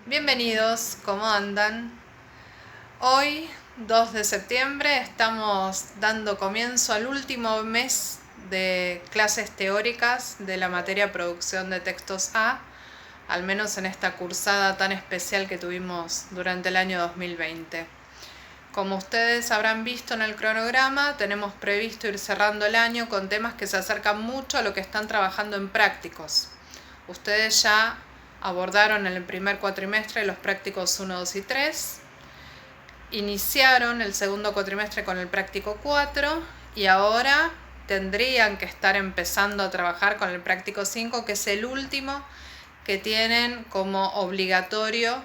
Bienvenidos, ¿cómo andan? Hoy, 2 de septiembre, estamos dando comienzo al último mes de clases teóricas de la materia Producción de Textos A, al menos en esta cursada tan especial que tuvimos durante el año 2020. Como ustedes habrán visto en el cronograma, tenemos previsto ir cerrando el año con temas que se acercan mucho a lo que están trabajando en prácticos. Ustedes ya abordaron en el primer cuatrimestre los prácticos 1, 2 y 3, iniciaron el segundo cuatrimestre con el práctico 4 y ahora tendrían que estar empezando a trabajar con el práctico 5, que es el último que tienen como obligatorio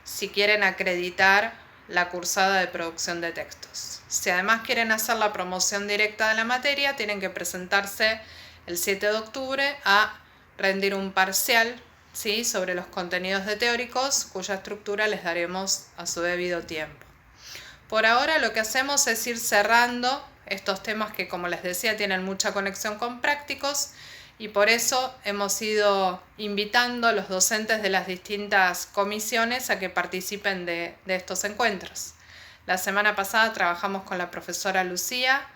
si quieren acreditar la cursada de producción de textos. Si además quieren hacer la promoción directa de la materia, tienen que presentarse el 7 de octubre a rendir un parcial, ¿sí?, sobre los contenidos de teóricos, cuya estructura les daremos a su debido tiempo. Por ahora lo que hacemos es ir cerrando estos temas que, como les decía, tienen mucha conexión con prácticos, y por eso hemos ido invitando a los docentes de las distintas comisiones a que participen de estos encuentros. La semana pasada trabajamos con la profesora Lucía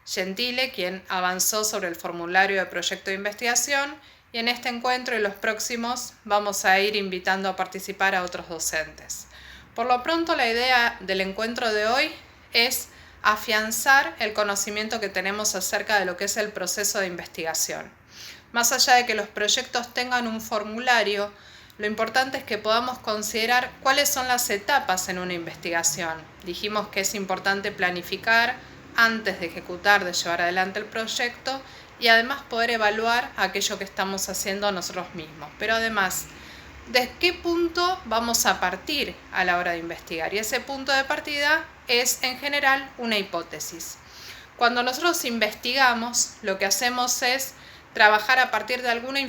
Gentile, quien avanzó sobre el formulario de proyecto de investigación, y en este encuentro y los próximos vamos a ir invitando a participar a otros docentes. Por lo pronto, la idea del encuentro de hoy es afianzar el conocimiento que tenemos acerca de lo que es el proceso de investigación. Más allá de que los proyectos tengan un formulario, lo importante es que podamos considerar cuáles son las etapas en una investigación. Dijimos que es importante planificar antes de ejecutar, de llevar adelante el proyecto, y además poder evaluar aquello que estamos haciendo nosotros mismos. Pero además, ¿de qué punto vamos a partir a la hora de investigar? Y ese punto de partida es, en general, una hipótesis. Cuando nosotros investigamos, lo que hacemos es trabajar a partir de alguna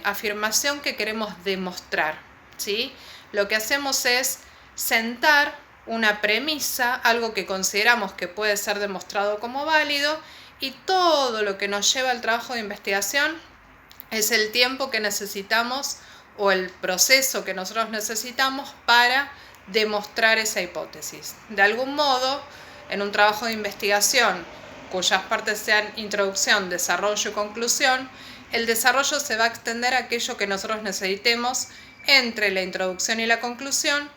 afirmación que queremos demostrar, ¿sí? Lo que hacemos es sentar una premisa, algo que consideramos que puede ser demostrado como válido, y todo lo que nos lleva al trabajo de investigación es el tiempo que necesitamos o el proceso que nosotros necesitamos para demostrar esa hipótesis. De algún modo, en un trabajo de investigación cuyas partes sean introducción, desarrollo y conclusión, el desarrollo se va a extender a aquello que nosotros necesitemos entre la introducción y la conclusión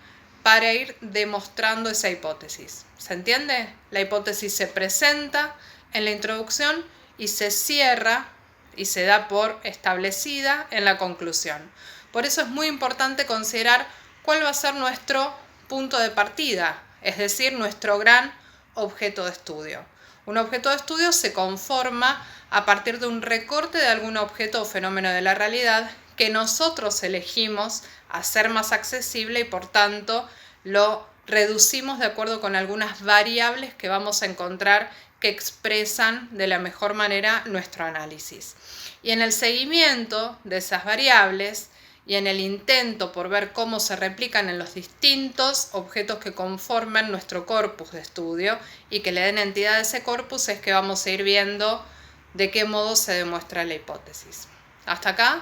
para ir demostrando esa hipótesis. ¿Se entiende? La hipótesis se presenta en la introducción y se cierra y se da por establecida en la conclusión. Por eso es muy importante considerar cuál va a ser nuestro punto de partida, es decir, nuestro gran objeto de estudio. Un objeto de estudio se conforma a partir de un recorte de algún objeto o fenómeno de la realidad que nosotros elegimos hacer más accesible, y por tanto lo reducimos de acuerdo con algunas variables que vamos a encontrar que expresan de la mejor manera nuestro análisis. Y en el seguimiento de esas variables y en el intento por ver cómo se replican en los distintos objetos que conforman nuestro corpus de estudio y que le den entidad a ese corpus, es que vamos a ir viendo de qué modo se demuestra la hipótesis. ¿Hasta acá?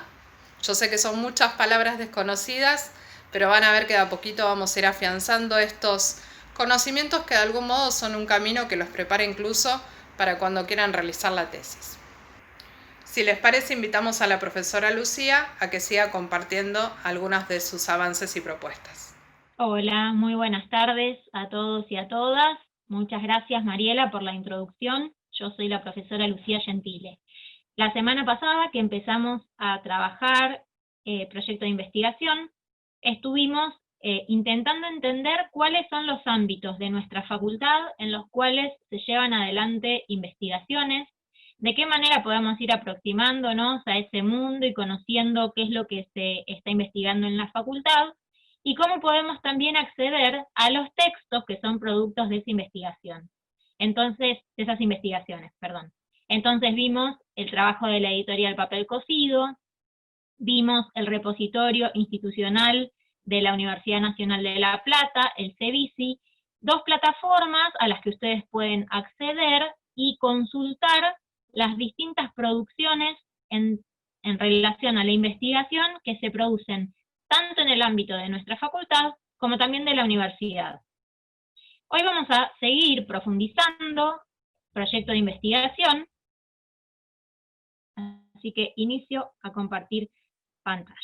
Yo sé que son muchas palabras desconocidas, pero van a ver que de a poquito vamos a ir afianzando estos conocimientos que de algún modo son un camino que los prepara incluso para cuando quieran realizar la tesis. Si les parece, invitamos a la profesora Lucía a que siga compartiendo algunos de sus avances y propuestas. Hola, muy buenas tardes a todos y a todas. Muchas gracias, Mariela, por la introducción. Yo soy la profesora Lucía Gentile. La semana pasada que empezamos a trabajar proyecto de investigación, estuvimos intentando entender cuáles son los ámbitos de nuestra facultad en los cuales se llevan adelante investigaciones, de qué manera podemos ir aproximándonos a ese mundo y conociendo qué es lo que se está investigando en la facultad, y cómo podemos también acceder a los textos que son productos de esa investigación. Entonces, de esas investigaciones, perdón. Entonces vimos el trabajo de la editorial Papel Cocido, vimos el repositorio institucional de la Universidad Nacional de La Plata, el CEVISI, dos plataformas a las que ustedes pueden acceder y consultar las distintas producciones en relación a la investigación que se producen tanto en el ámbito de nuestra facultad como también de la universidad. Hoy vamos a seguir profundizando proyecto de investigación, así que inicio a compartir pantalla.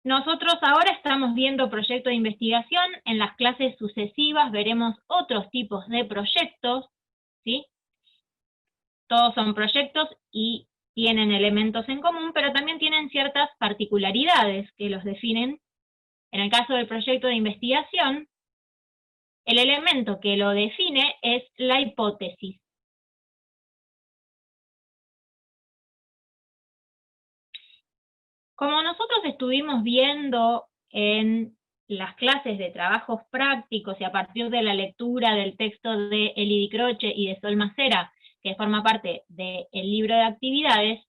Nosotros ahora estamos viendo proyecto de investigación, en las clases sucesivas veremos otros tipos de proyectos, ¿sí? Todos son proyectos y tienen elementos en común, pero también tienen ciertas particularidades que los definen. En el caso del proyecto de investigación, el elemento que lo define es la hipótesis. Como nosotros estuvimos viendo en las clases de trabajos prácticos y a partir de la lectura del texto de Eli Di Croce y de Sol Macera, que forma parte del libro de actividades,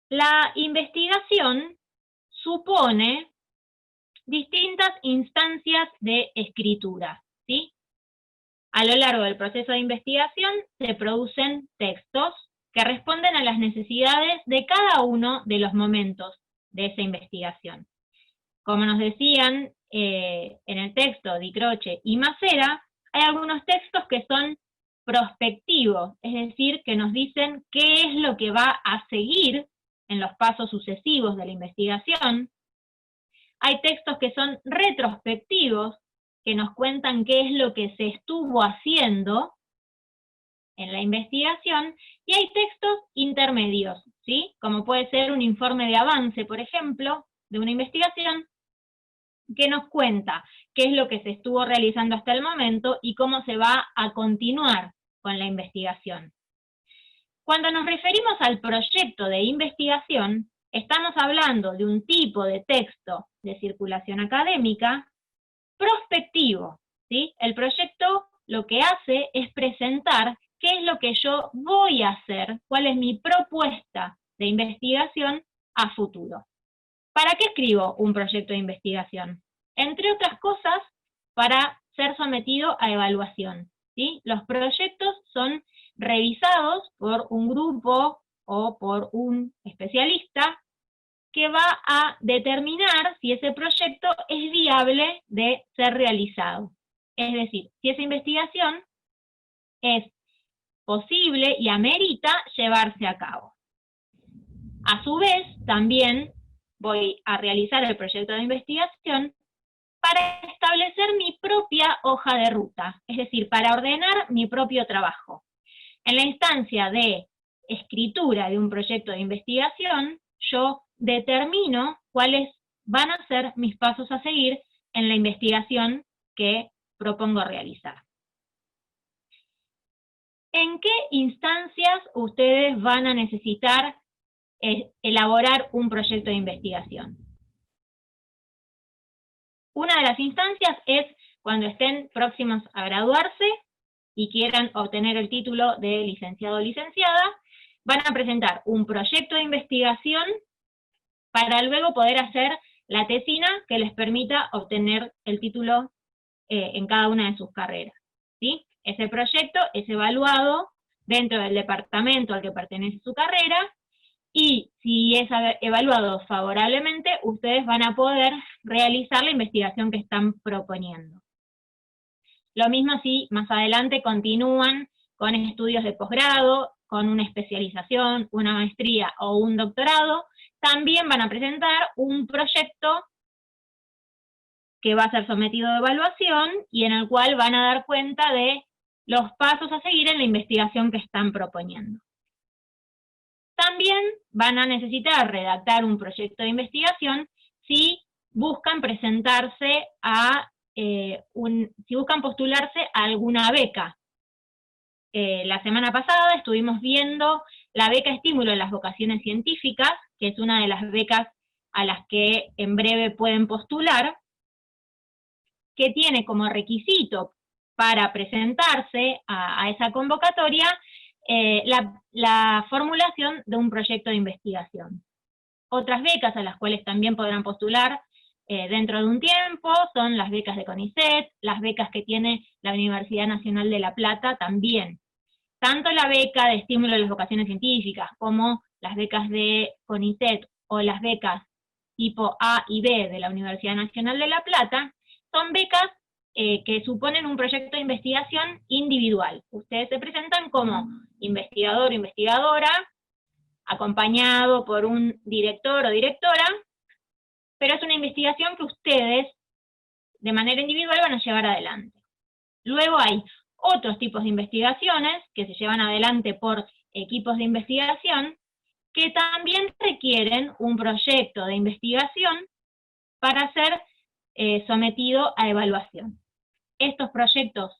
la investigación supone distintas instancias de escritura, ¿sí? A lo largo del proceso de investigación se producen textos que responden a las necesidades de cada uno de los momentos de esa investigación. Como nos decían en el texto Di Croce y Macera, hay algunos textos que son prospectivos, es decir, que nos dicen qué es lo que va a seguir en los pasos sucesivos de la investigación. Hay textos que son retrospectivos, que nos cuentan qué es lo que se estuvo haciendo en la investigación, y hay textos intermedios, ¿sí? Como puede ser un informe de avance, por ejemplo, de una investigación, que nos cuenta qué es lo que se estuvo realizando hasta el momento y cómo se va a continuar con la investigación. Cuando nos referimos al proyecto de investigación, estamos hablando de un tipo de texto de circulación académica prospectivo, ¿sí? El proyecto lo que hace es presentar qué es lo que yo voy a hacer, cuál es mi propuesta de investigación a futuro. ¿Para qué escribo un proyecto de investigación? Entre otras cosas, para ser sometido a evaluación, ¿sí? Los proyectos son revisados por un grupo o por un especialista que va a determinar si ese proyecto es viable de ser realizado. Es decir, si esa investigación es posible y amerita llevarse a cabo. A su vez, también voy a realizar el proyecto de investigación para establecer mi propia hoja de ruta, es decir, para ordenar mi propio trabajo. En la instancia de escritura de un proyecto de investigación, yo determino cuáles van a ser mis pasos a seguir en la investigación que propongo realizar. ¿En qué instancias ustedes van a necesitar elaborar un proyecto de investigación? Una de las instancias es cuando estén próximos a graduarse y quieran obtener el título de licenciado o licenciada, van a presentar un proyecto de investigación para luego poder hacer la tesina que les permita obtener el título en cada una de sus carreras, ¿sí? Ese proyecto es evaluado dentro del departamento al que pertenece su carrera, y si es evaluado favorablemente, ustedes van a poder realizar la investigación que están proponiendo. Lo mismo si más adelante continúan con estudios de posgrado, con una especialización, una maestría o un doctorado, también van a presentar un proyecto que va a ser sometido a evaluación y en el cual van a dar cuenta de los pasos a seguir en la investigación que están proponiendo. También van a necesitar redactar un proyecto de investigación si buscan presentarse a si buscan postularse a alguna beca. La semana pasada estuvimos viendo la beca estímulo en las vocaciones científicas, que es una de las becas a las que en breve pueden postular, que tiene como requisito para presentarse a esa convocatoria la formulación de un proyecto de investigación. Otras becas a las cuales también podrán postular dentro de un tiempo son las becas de CONICET, las becas que tiene la Universidad Nacional de La Plata también. tanto la beca de estímulo de las vocaciones científicas como las becas de CONICET o las becas tipo A y B de la Universidad Nacional de La Plata, son becas que suponen un proyecto de investigación individual. Ustedes se presentan como investigador o investigadora, acompañado por un director o directora, pero es una investigación que ustedes de manera individual van a llevar adelante. Luego hay otros tipos de investigaciones que se llevan adelante por equipos de investigación que también requieren un proyecto de investigación para ser sometido a evaluación. Estos proyectos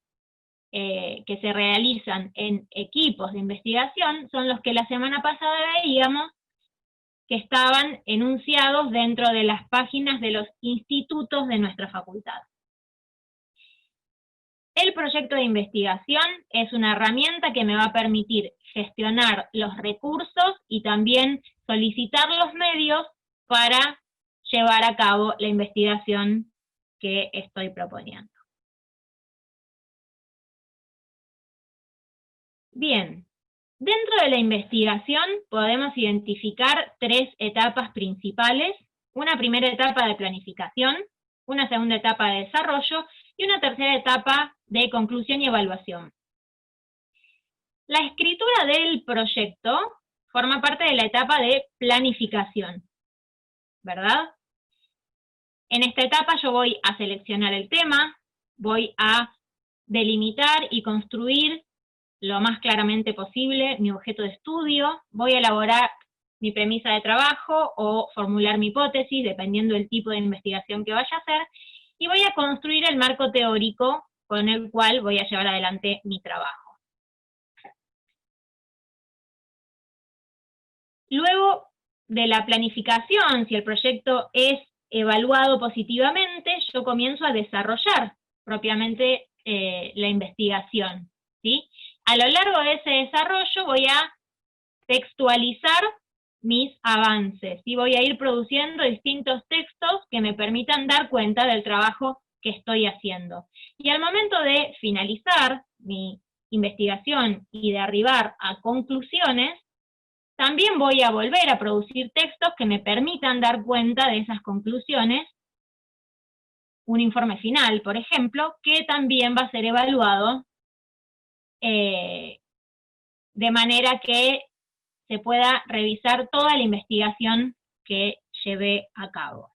que se realizan en equipos de investigación son los que la semana pasada veíamos que estaban enunciados dentro de las páginas de los institutos de nuestra facultad. El proyecto de investigación es una herramienta que me va a permitir gestionar los recursos y también solicitar los medios para llevar a cabo la investigación que estoy proponiendo. Bien, dentro de la investigación podemos identificar 3 etapas principales: una primera etapa de planificación, una segunda etapa de desarrollo y una tercera etapa de conclusión y evaluación. La escritura del proyecto forma parte de la etapa de planificación, ¿verdad? En esta etapa yo voy a seleccionar el tema, voy a delimitar y construir lo más claramente posible mi objeto de estudio, voy a elaborar mi premisa de trabajo o formular mi hipótesis, dependiendo del tipo de investigación que vaya a hacer, y voy a construir el marco teórico con el cual voy a llevar adelante mi trabajo. Luego de la planificación, si el proyecto es evaluado positivamente, yo comienzo a desarrollar propiamente la investigación, ¿sí? A lo largo de ese desarrollo voy a textualizar mis avances, y voy a ir produciendo distintos textos que me permitan dar cuenta del trabajo que estoy haciendo. Y al momento de finalizar mi investigación y de arribar a conclusiones, también voy a volver a producir textos que me permitan dar cuenta de esas conclusiones, un informe final, por ejemplo, que también va a ser evaluado de manera que se pueda revisar toda la investigación que llevé a cabo.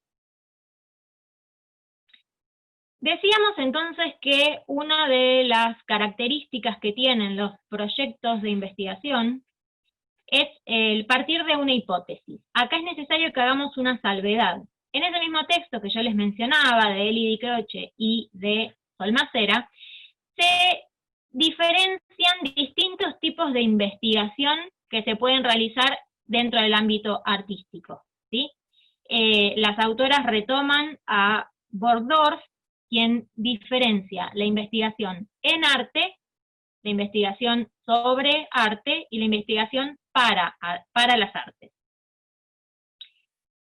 Decíamos entonces que una de las características que tienen los proyectos de investigación es el partir de una hipótesis. Acá es necesario que hagamos una salvedad. En ese mismo texto que yo les mencionaba, de Eli Di Croce y de Solmacera, se diferencian distintos tipos de investigación que se pueden realizar dentro del ámbito artístico, ¿sí? Las autoras retoman a Borgdorf, quien diferencia la investigación en arte, la investigación sobre arte y la investigación para las artes.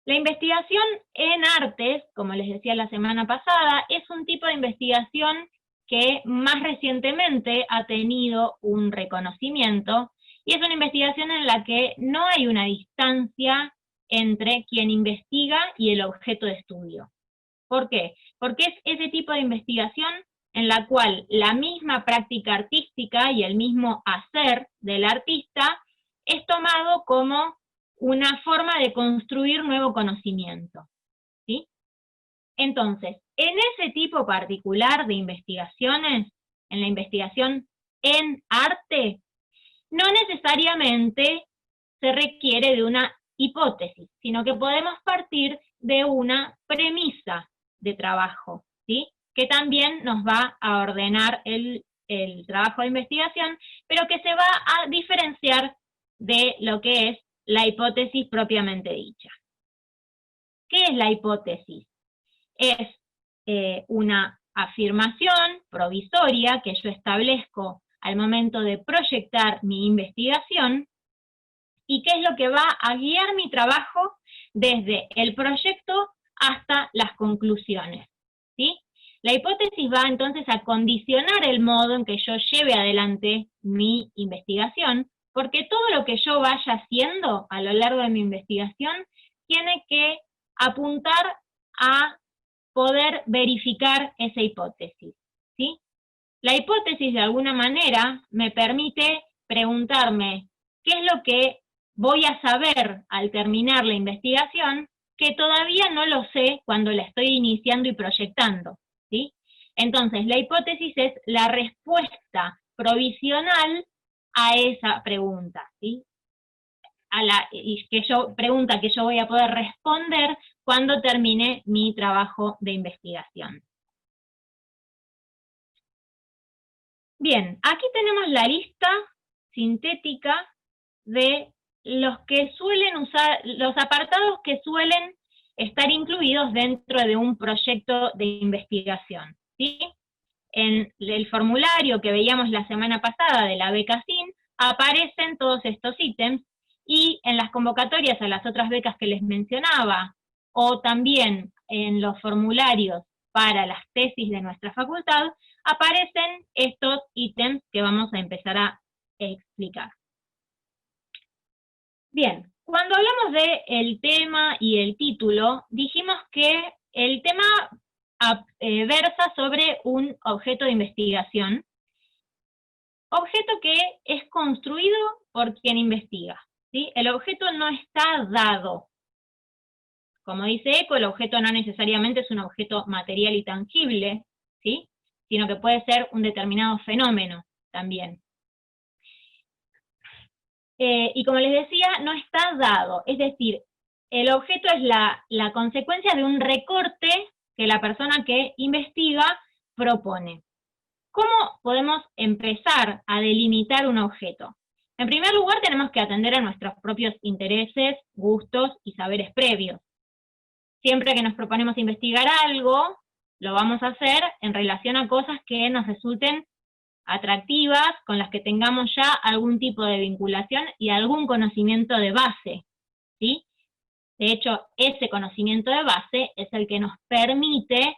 La investigación en artes, como les decía la semana pasada, es un tipo de investigación que más recientemente ha tenido un reconocimiento, y es una investigación en la que no hay una distancia entre quien investiga y el objeto de estudio. ¿Por qué? Porque es ese tipo de investigación en la cual la misma práctica artística y el mismo hacer del artista es tomado como una forma de construir nuevo conocimiento, ¿sí? Entonces, en ese tipo particular de investigaciones, en la investigación en arte, no necesariamente se requiere de una hipótesis, sino que podemos partir de una premisa de trabajo, ¿sí? Que también nos va a ordenar el trabajo de investigación, pero que se va a diferenciar de lo que es la hipótesis propiamente dicha. ¿Qué es la hipótesis? Es una afirmación provisoria que yo establezco al momento de proyectar mi investigación, y que es lo que va a guiar mi trabajo desde el proyecto hasta las conclusiones, ¿sí? La hipótesis va entonces a condicionar el modo en que yo lleve adelante mi investigación, porque todo lo que yo vaya haciendo a lo largo de mi investigación tiene que apuntar a poder verificar esa hipótesis, ¿sí? La hipótesis, de alguna manera, me permite preguntarme qué es lo que voy a saber al terminar la investigación que todavía no lo sé cuando la estoy iniciando y proyectando, ¿sí? Entonces, la hipótesis es la respuesta provisional a esa pregunta, ¿sí? Pregunta que yo voy a poder responder cuando termine mi trabajo de investigación. Bien, aquí tenemos la lista sintética de los que suelen usar, los apartados que suelen estar incluidos dentro de un proyecto de investigación, ¿sí? En el formulario que veíamos la semana pasada de la beca SIN aparecen todos estos ítems, y en las convocatorias a las otras becas que les mencionaba, o también en los formularios para las tesis de nuestra facultad, aparecen estos ítems que vamos a empezar a explicar. Bien, cuando hablamos del tema y el título, dijimos que el tema versa sobre un objeto de investigación, objeto que es construido por quien investiga, ¿sí? El objeto no está dado. Como dice Eco, el objeto no necesariamente es un objeto material y tangible, ¿sí? Sino que puede ser un determinado fenómeno también. Y como les decía, no está dado, es decir, el objeto es la consecuencia de un recorte que la persona que investiga propone. ¿Cómo podemos empezar a delimitar un objeto? En primer lugar, tenemos que atender a nuestros propios intereses, gustos y saberes previos. Siempre que nos proponemos investigar algo, lo vamos a hacer en relación a cosas que nos resulten atractivas, con las que tengamos ya algún tipo de vinculación y algún conocimiento de base, ¿sí? De hecho, ese conocimiento de base es el que nos permite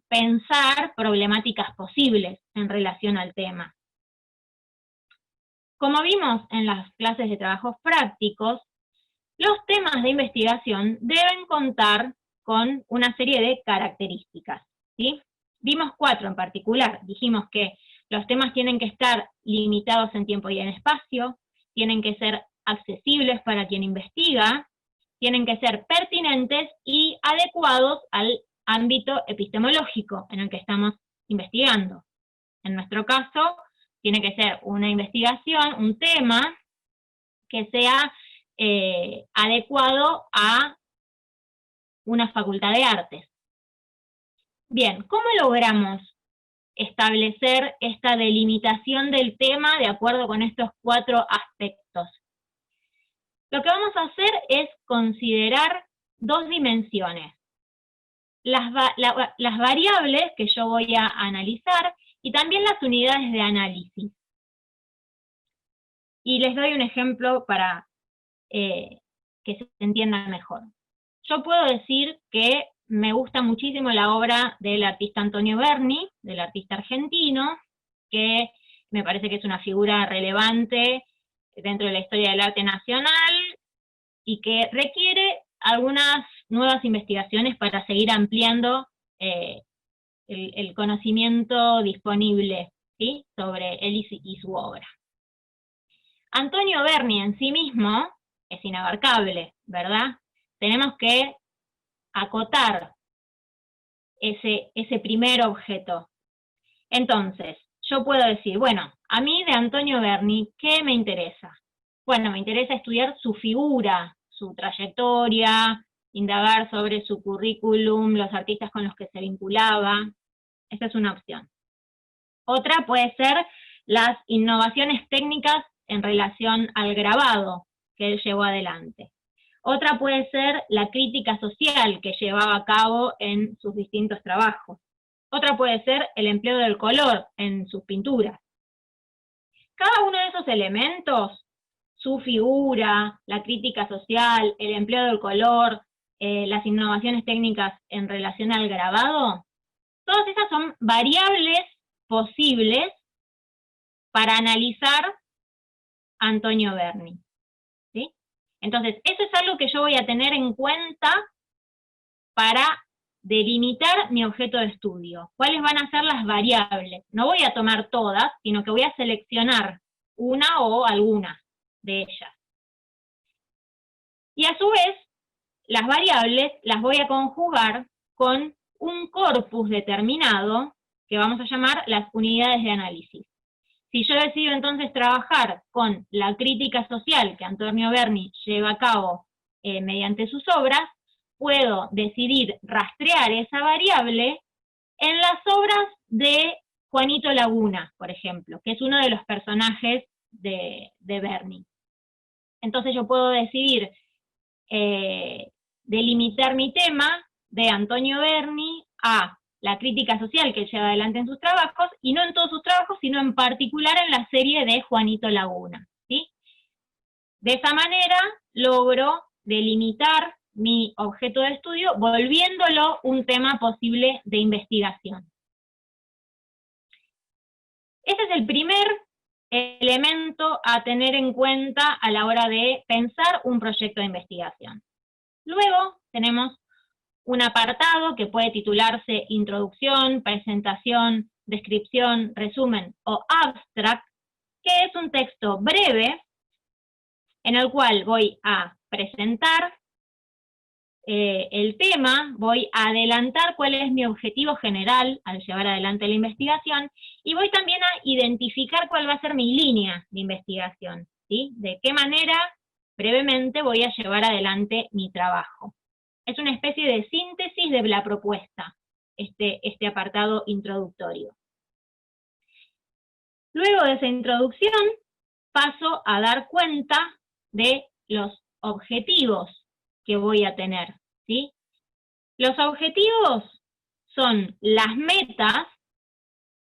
pensar problemáticas posibles en relación al tema. Como vimos en las clases de trabajos prácticos, los temas de investigación deben contar con una serie de características, ¿sí? Vimos 4 en particular. Dijimos que los temas tienen que estar limitados en tiempo y en espacio, tienen que ser accesibles para quien investiga, tienen que ser pertinentes y adecuados al ámbito epistemológico en el que estamos investigando. En nuestro caso, tiene que ser una investigación, un tema que sea adecuado a una facultad de artes. Bien, ¿cómo logramos establecer esta delimitación del tema de acuerdo con estos 4 aspectos? Lo que vamos a hacer es considerar 2 dimensiones. Las variables que yo voy a analizar y también las unidades de análisis. Y les doy un ejemplo para que se entienda mejor. Yo puedo decir que me gusta muchísimo la obra del artista Antonio Berni, del artista argentino, que me parece que es una figura relevante dentro de la historia del arte nacional y que requiere algunas nuevas investigaciones para seguir ampliando el conocimiento disponible, ¿sí?, sobre él y su obra. Antonio Berni en sí mismo es inabarcable, ¿verdad? Tenemos que acotar ese primer objeto. Entonces, yo puedo decir, bueno, a mí de Antonio Berni, ¿qué me interesa? Bueno, me interesa estudiar su figura, su trayectoria, indagar sobre su currículum, los artistas con los que se vinculaba. Esa es una opción. Otra puede ser las innovaciones técnicas en relación al grabado que él llevó adelante. Otra puede ser la crítica social que llevaba a cabo en sus distintos trabajos. Otra puede ser el empleo del color en sus pinturas. Cada uno de esos elementos, su figura, la crítica social, el empleo del color, las innovaciones técnicas en relación al grabado, Todas esas son variables posibles para analizar Antonio Berni, ¿sí? Entonces, eso es algo que yo voy a tener en cuenta para delimitar mi objeto de estudio. ¿Cuáles van a ser las variables? No voy a tomar todas, sino que voy a seleccionar una o algunas de ellas. Y a su vez, las variables las voy a conjugar con un corpus determinado que vamos a llamar las unidades de análisis. Si yo decido entonces trabajar con la crítica social que Antonio Berni lleva a cabo mediante sus obras, puedo decidir rastrear esa variable en las obras de Juanito Laguna, por ejemplo, que es uno de los personajes de Berni. Entonces yo puedo decidir delimitar mi tema de Antonio Berni a la crítica social que él lleva adelante en sus trabajos, y no en todos sus trabajos, sino en particular en la serie de Juanito Laguna, ¿sí? De esa manera logro delimitar mi objeto de estudio, volviéndolo un tema posible de investigación. Ese es el primer elemento a tener en cuenta a la hora de pensar un proyecto de investigación. Luego tenemos un apartado que puede titularse Introducción, Presentación, Descripción, Resumen o Abstract, que es un texto breve en el cual voy a presentar el tema, voy a adelantar cuál es mi objetivo general al llevar adelante la investigación, y voy también a identificar cuál va a ser mi línea de investigación, ¿sí? De qué manera, brevemente, voy a llevar adelante mi trabajo. Es una especie de síntesis de la propuesta, este apartado introductorio. Luego de esa introducción, paso a dar cuenta de los objetivos que voy a tener, ¿sí? Los objetivos son las metas,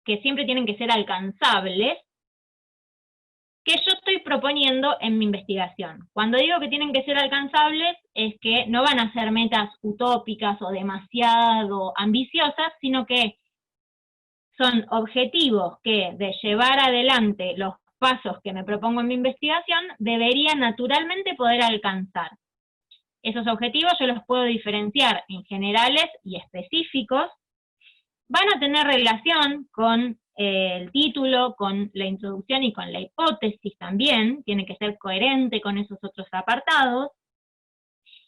que siempre tienen que ser alcanzables, que yo estoy proponiendo en mi investigación. Cuando digo que tienen que ser alcanzables, es que no van a ser metas utópicas o demasiado ambiciosas, sino que son objetivos que, de llevar adelante los pasos que me propongo en mi investigación, debería naturalmente poder alcanzar. Esos objetivos yo los puedo diferenciar en generales y específicos. Van a tener relación con el título, con la introducción y con la hipótesis también. Tiene que ser coherente con esos otros apartados.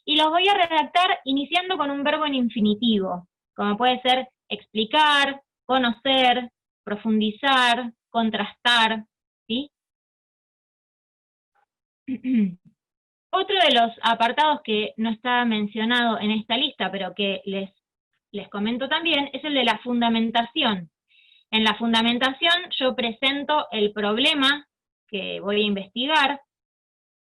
Y los voy a redactar iniciando con un verbo en infinitivo, como puede ser explicar, conocer, profundizar, contrastar, ¿sí? Otro de los apartados que no está mencionado en esta lista, pero que les comento también, es el de la fundamentación. En la fundamentación yo presento el problema que voy a investigar,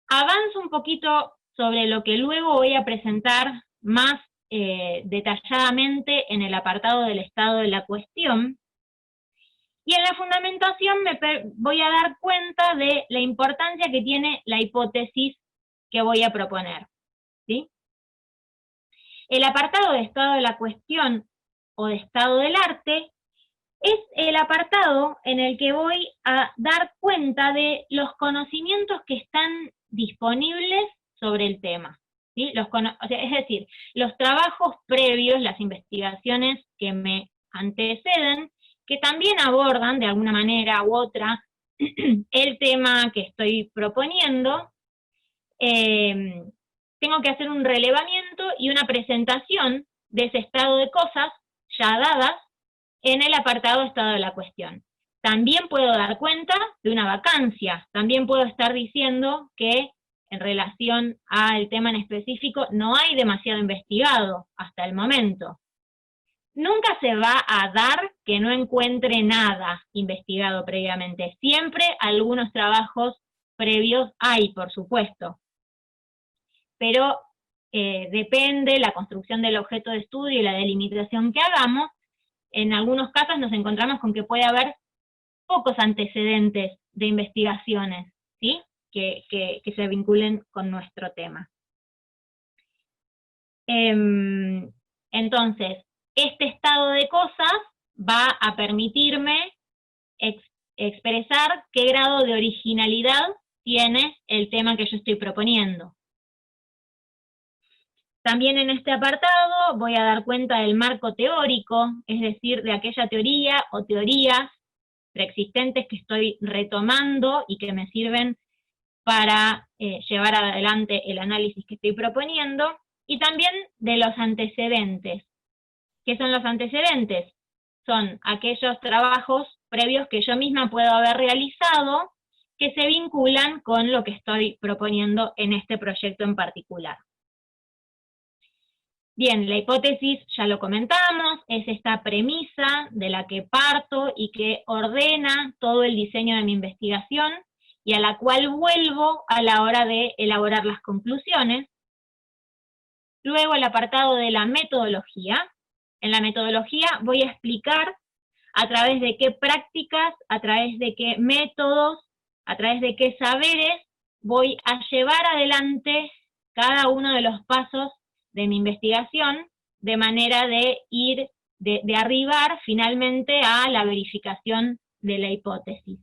avanzo un poquito sobre lo que luego voy a presentar más detalladamente en el apartado del estado de la cuestión, y en la fundamentación me voy a dar cuenta de la importancia que tiene la hipótesis que voy a proponer, ¿sí? El apartado de estado de la cuestión o de estado del arte es el apartado en el que voy a dar cuenta de los conocimientos que están disponibles sobre el tema, ¿sí? Es decir, los trabajos previos, las investigaciones que me anteceden, que también abordan de alguna manera u otra el tema que estoy proponiendo. Tengo que hacer un relevamiento y una presentación de ese estado de cosas ya dadas en el apartado estado de la cuestión. También puedo dar cuenta de una vacancia, también puedo estar diciendo que en relación al tema en específico no hay demasiado investigado hasta el momento. Nunca se va a dar que no encuentre nada investigado previamente. Siempre algunos trabajos previos hay, por supuesto. Pero depende la construcción del objeto de estudio y la delimitación que hagamos. En algunos casos nos encontramos con que puede haber pocos antecedentes de investigaciones, ¿sí? que se vinculen con nuestro tema. Entonces, este estado de cosas va a permitirme expresar qué grado de originalidad tiene el tema que yo estoy proponiendo. También en este apartado voy a dar cuenta del marco teórico, es decir, de aquella teoría o teorías preexistentes que estoy retomando y que me sirven para llevar adelante el análisis que estoy proponiendo, y también de los antecedentes. ¿Qué son los antecedentes? Son aquellos trabajos previos que yo misma puedo haber realizado que se vinculan con lo que estoy proponiendo en este proyecto en particular. Bien, la hipótesis ya lo comentamos, es esta premisa de la que parto y que ordena todo el diseño de mi investigación y a la cual vuelvo a la hora de elaborar las conclusiones. Luego el apartado de la metodología. En la metodología voy a explicar a través de qué prácticas, a través de qué métodos, a través de qué saberes voy a llevar adelante cada uno de los pasos de mi investigación, de manera de ir, de arribar finalmente a la verificación de la hipótesis.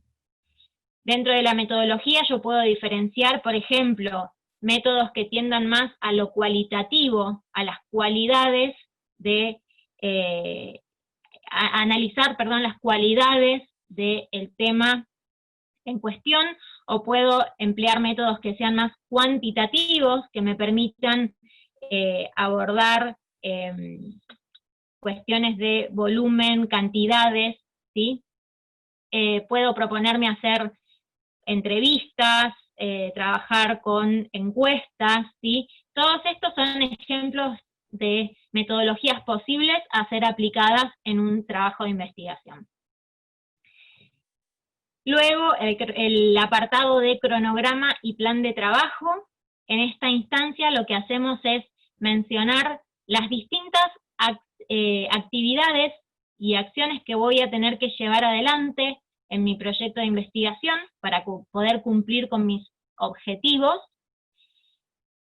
Dentro de la metodología yo puedo diferenciar, por ejemplo, métodos que tiendan más a lo cualitativo, a las cualidades de, analizar, las cualidades del tema en cuestión, o puedo emplear métodos que sean más cuantitativos, que me permitan abordar cuestiones de volumen, cantidades, ¿sí? Puedo proponerme hacer entrevistas, trabajar con encuestas, ¿sí? Todos estos son ejemplos de metodologías posibles a ser aplicadas en un trabajo de investigación. Luego, el apartado de cronograma y plan de trabajo. En esta instancia lo que hacemos es mencionar las distintas actividades y acciones que voy a tener que llevar adelante en mi proyecto de investigación para poder cumplir con mis objetivos,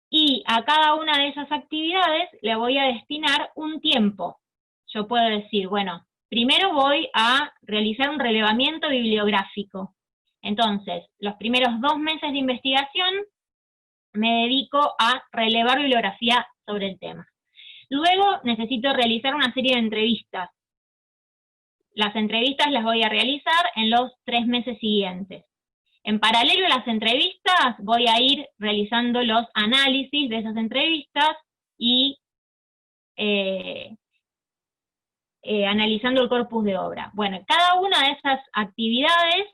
y a cada una de esas actividades le voy a destinar un tiempo. Yo puedo decir, bueno, primero voy a realizar un relevamiento bibliográfico. Entonces, los primeros 2 meses de investigación me dedico a relevar bibliografía sobre el tema. Luego necesito realizar una serie de entrevistas. Las entrevistas las voy a realizar en los 3 meses siguientes. En paralelo a las entrevistas voy a ir realizando los análisis de esas entrevistas y analizando el corpus de obra. Bueno, cada una de esas actividades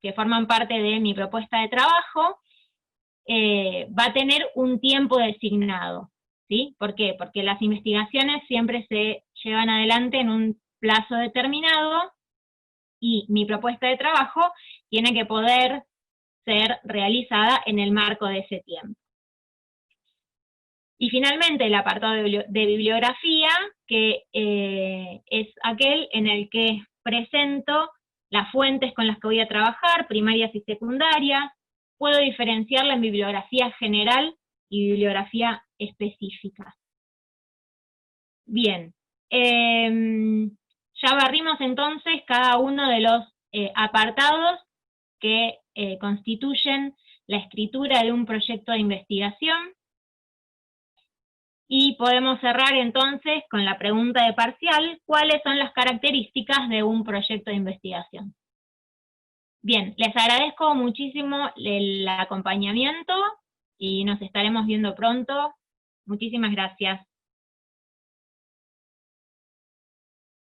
que forman parte de mi propuesta de trabajo va a tener un tiempo designado, ¿sí? ¿Por qué? Porque las investigaciones siempre se llevan adelante en un plazo determinado y mi propuesta de trabajo tiene que poder ser realizada en el marco de ese tiempo. Y finalmente el apartado de bibliografía, que es aquel en el que presento las fuentes con las que voy a trabajar, primarias y secundarias. Puedo diferenciarla en bibliografía general y bibliografía específica. Bien, ya barrimos entonces cada uno de los apartados que constituyen la escritura de un proyecto de investigación. Y podemos cerrar entonces con la pregunta de parcial: ¿cuáles son las características de un proyecto de investigación? Bien, les agradezco muchísimo el acompañamiento y nos estaremos viendo pronto. Muchísimas gracias.